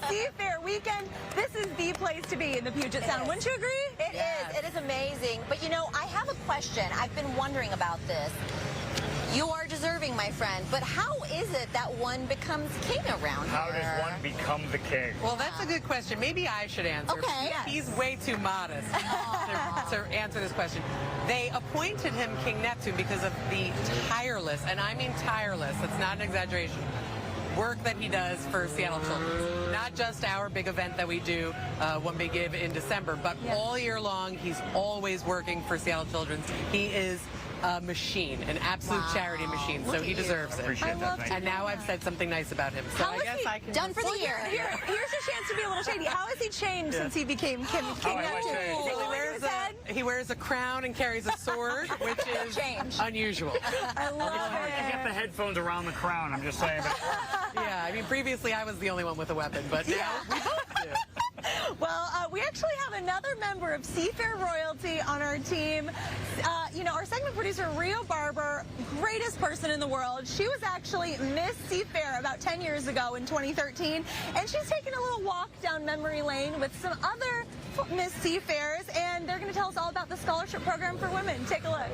Seafair weekend, this is the place to be in the Puget Sound. Wouldn't you agree? It is. It is amazing. But you know, I have a question. I've been wondering about this. You are deserving, my friend, but how is it that one becomes king around How here? does one become the king? Well, that's a good question. Maybe I should answer. Okay. He's way too modest to answer this question. They appointed him King Neptune because of the tireless, and I mean tireless, that's not an exaggeration, work that he does for Seattle Children's. Not just our big event that we do, One Big Give in December, but all year long, he's always working for Seattle Children's. He is a machine, an absolute charity machine, so he deserves it. Appreciate that. Thank And you. now I've said something nice about him, so How I is guess he I can done for the year? Here's a chance to be a little shady. How has he changed since he became King I might Neptune? change. Is it going to his head? He wears a crown and carries a sword, which is unusual. I love Hard to get the it. headphones around the crown, I'm just saying. Yeah, I mean, previously I was the only one with a weapon, but now we both do. Well, we actually have another member of Seafair royalty on our team. You know, our segment producer, Rio Barber, greatest person in the world. She was actually Miss Seafair about 10 years ago in 2013, and she's taking a little walk down memory lane with some other Miss Seafairs, and they're going to tell us all about the scholarship program for women. Take a look.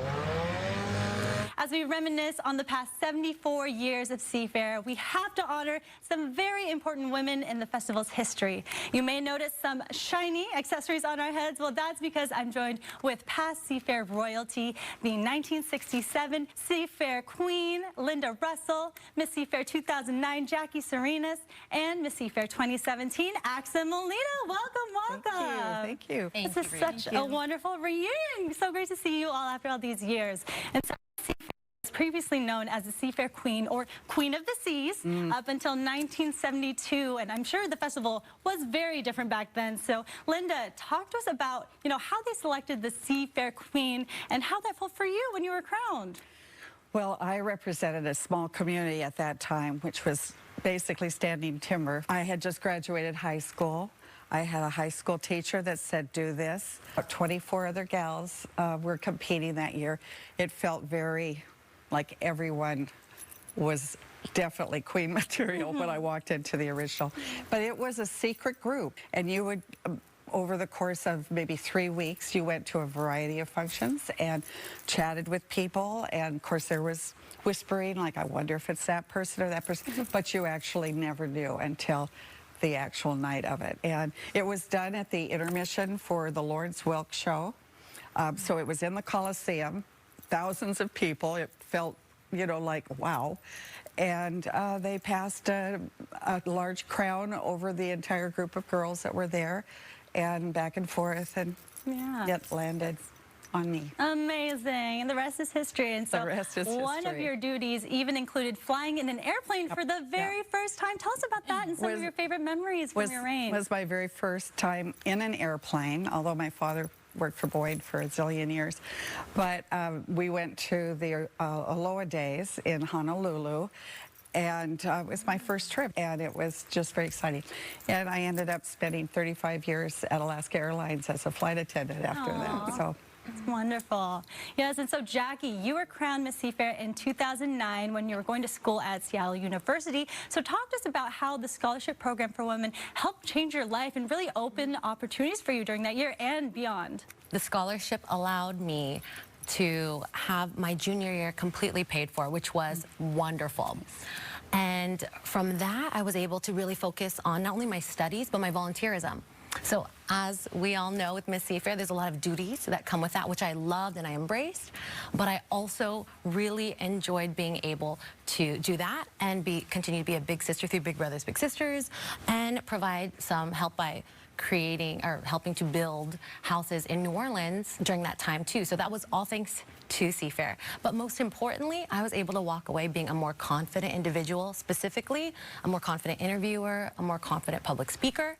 As we reminisce on the past 74 years of Seafair, we have to honor some very important women in the festival's history. You may notice some shiny accessories on our heads. Well, that's because I'm joined with past Seafair royalty, the 1967 Seafair Queen, Linda Russell, Miss Seafair 2009, Jackie Serenas, and Miss Seafair 2017, Axa Molina. Welcome, welcome. Thank you. This is such a wonderful reunion. So great to see you all after all these years. And so Seafair was previously known as the Seafair Queen, or Queen of the Seas, up until 1972, and I'm sure the festival was very different back then. So, Linda, talk to us about, you know, how they selected the Seafair Queen and how that felt for you when you were crowned. Well, I represented a small community at that time, which was basically standing timber. I had just graduated high school. I had a high school teacher that said, do this. 24 other gals were competing that year. It felt very like everyone was definitely queen material when I walked into the original. But it was a secret group, and you would, over the course of maybe 3 weeks, you went to a variety of functions and chatted with people, and of course there was whispering, like, I wonder if it's that person or that person, but you actually never knew until the actual night of it. And it was done at the intermission for the Lawrence Welk show. So it was in the Coliseum, thousands of people. It felt, you know, like, wow. And they passed a large crown over the entire group of girls that were there, and back and forth, and it landed on me. Amazing. And the rest is history. And so the rest is one of your duties even included flying in an airplane for the very first time. Tell us about that and some of your favorite memories from your reign. Was my very first time in an airplane, although my father worked for Boyd for a zillion years. But we went to the Aloha Days in Honolulu, and it was my first trip, and it was just very exciting. And I ended up spending 35 years at Alaska Airlines as a flight attendant after that. So. It's wonderful. Yes, and so Jackie, you were crowned Miss Seafair in 2009 when you were going to school at Seattle University. So talk to us about how the scholarship program for women helped change your life and really open opportunities for you during that year and beyond. The scholarship allowed me to have my junior year completely paid for, which was wonderful. And from that, I was able to really focus on not only my studies, but my volunteerism. So as we all know with Miss Seafair, there's a lot of duties that come with that, which I loved and I embraced. But I also really enjoyed being able to do that and continue to be a big sister through Big Brothers Big Sisters, and provide some help by creating or helping to build houses in New Orleans during that time too. So that was all thanks to Seafair. But most importantly, I was able to walk away being a more confident individual, specifically a more confident interviewer, a more confident public speaker.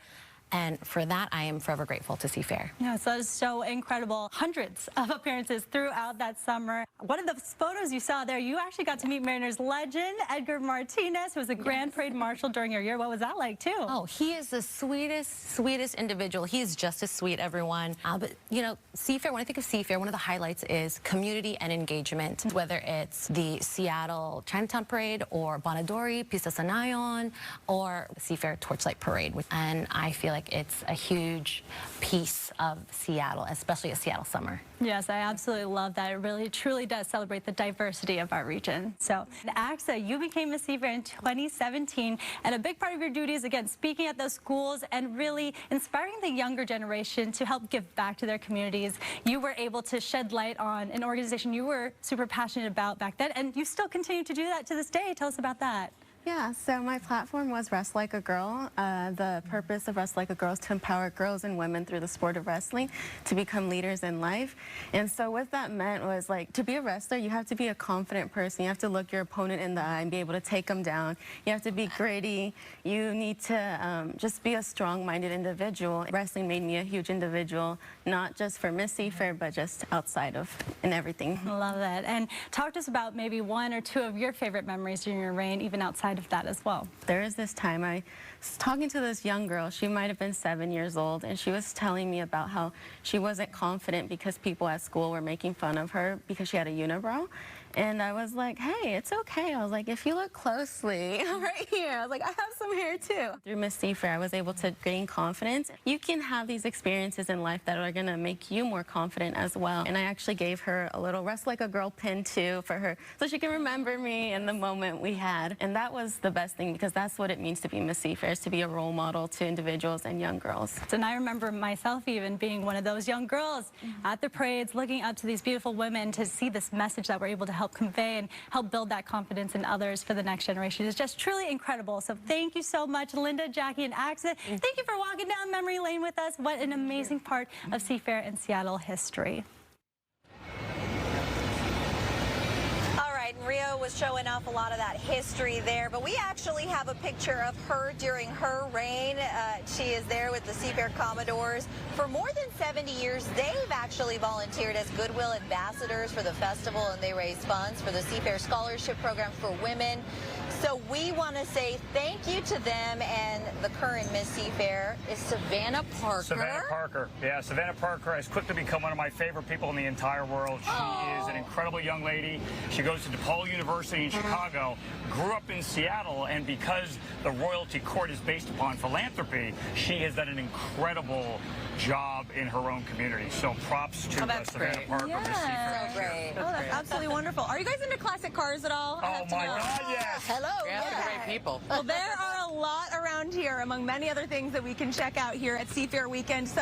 And for that, I am forever grateful to Seafair. Yes, that is so incredible. Hundreds of appearances throughout that summer. One of the photos you saw there, you actually got to meet Mariners legend Edgar Martinez, who was a Grand Parade Marshal during your year. What was that like, too? Oh, he is the sweetest individual. He is just as sweet, everyone. But, you know, Seafair, when I think of Seafair, one of the highlights is community and engagement, whether it's the Seattle Chinatown Parade or Bonadori, Pista Sanayon, or Seafair Torchlight Parade. And I feel like it's a huge piece of Seattle, especially a Seattle summer. Yes, I absolutely love that. It really, truly does celebrate the diversity of our region. So, AXA, you became Miss Seafair in 2017, and a big part of your duty is, again, speaking at those schools and really inspiring the younger generation to help give back to their communities. You were able to shed light on an organization you were super passionate about back then, and you still continue to do that to this day. Tell us about that. Yeah, so my platform was Wrestle Like a Girl. The purpose of Wrestle Like a Girl is to empower girls and women through the sport of wrestling to become leaders in life. And so what that meant was, like, to be a wrestler, you have to be a confident person. You have to look your opponent in the eye and be able to take them down. You have to be gritty. You need to just be a strong-minded individual. Wrestling made me a huge individual, not just for Miss Seafair, but just outside of and everything. Love that. And talk to us about maybe one or two of your favorite memories during your reign, even outside of that as well. There is this time I was talking to this young girl. She might have been 7 years old, and she was telling me about how she wasn't confident because people at school were making fun of her because she had a unibrow. And I was like, hey, it's okay. I was like, if you look closely, right here, I was like, I have some hair too. Through Miss Seafair, I was able to gain confidence. You can have these experiences in life that are gonna make you more confident as well. And I actually gave her a little Wrestle Like a Girl pin too for her, so she can remember me and the moment we had. And that was the best thing, because that's what it means to be Miss Seafair, is to be a role model to individuals and young girls. And I remember myself even being one of those young girls at the parades, looking up to these beautiful women to see this message that we're able to help convey and help build that confidence in others for the next generation. It's just truly incredible. So thank you so much, Linda, Jackie, and AXA. Thank you for walking down memory lane with us. What an amazing part of Seafair and Seattle history. Rio was showing off a lot of that history there, but we actually have a picture of her during her reign. She is there with the Seafair Commodores. For more than 70 years, they've actually volunteered as Goodwill ambassadors for the festival, and they raise funds for the Seafair Scholarship Program for women. So we want to say thank you to them, and the current Miss Seafair is Savannah Parker. Savannah Parker. Yeah, Savannah Parker has quickly become one of my favorite people in the entire world. She is an incredible young lady. She goes to DePaul University in Chicago, grew up in Seattle, and because the royalty court is based upon philanthropy, she has done an incredible job in her own community. So props to Savannah Parker, Miss Seafair. So great. Oh, that's absolutely wonderful. Are you guys into classic cars at all? Oh my God, yes. Hello. Yeah, great people. Well, there are a lot around here, among many other things that we can check out here at Seafair Weekend. So